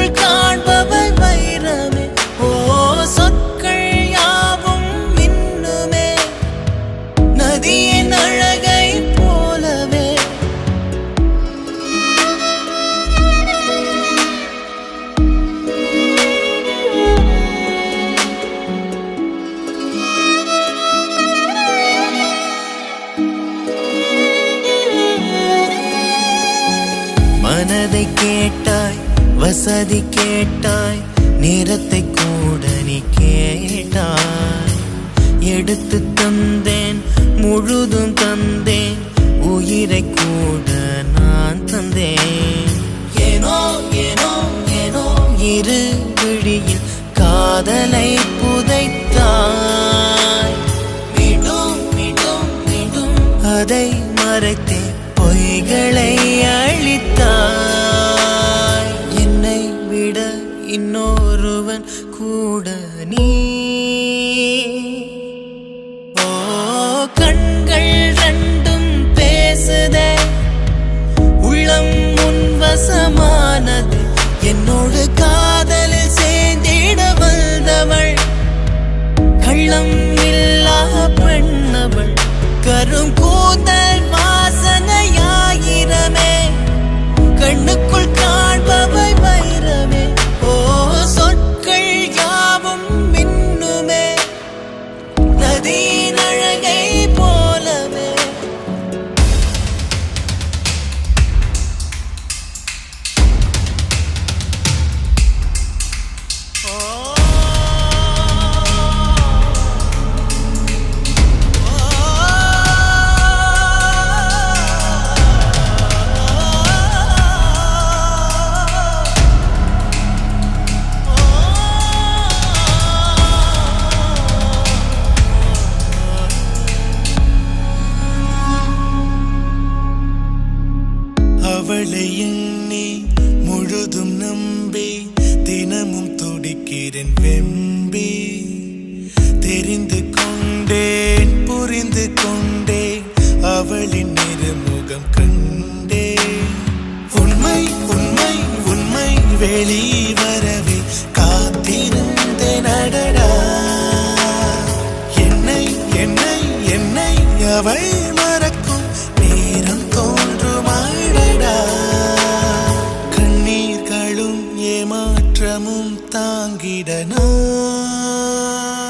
கண்ணுக்குள் காண்பவை வைரமே. ஓ சொற்கள் யாவும் மின்னுமே நதியின் அழகை போலவே. மனதை கேட்டாய், வசதி கேட்டாய், நேரத்தை கூட நீ கேட்டாய். எடுத்து தந்தேன், முழுதும் தந்தேன், உயிரை கூட நான் தந்தேன். ஏனோ ஏனோ ஏனோ இரு விழியில் காதலை புதைத்தாய். மீண்டும் மீண்டும் மீண்டும் அதை மறைத்தேன், பொய்களை அழித்தாய். என்னை விட இன்னொருவன் கூட நீ. ஓ கண்கள் ரெண்டும் பேசுதே, உள்ளம் முன்வசமானது. என்னோடு காதலில் சேர்ந்திட வந்தவள் கள்ளம் இல்லா பெண்ணவள். கரும் கூந்தல் வாசனையாயிரமே, கண்ணுக்குள் காண்பவை வைரமே. ஓ சொற்கள் யாவும் மின்னுமே நதியின் அழகை போலவே. அவளை எண்ணி முழுதும் நம்பி தினமும் துடிக்கிறேன் வெம்பி. தெரிந்து கொண்டேன், புரிந்து கொண்டேன், அவளின் நிறமுகம் கண்டேன். உண்மை உண்மை உண்மை வெளிவரவே காத்திருந்தேன் அடடா. என்னை என்னை என்னை அவள் மறக்கும் நேரம் தோன்றுமாடடா. கண்ணீர்களும் ஏமாற்றமும் தாங்கிட நான்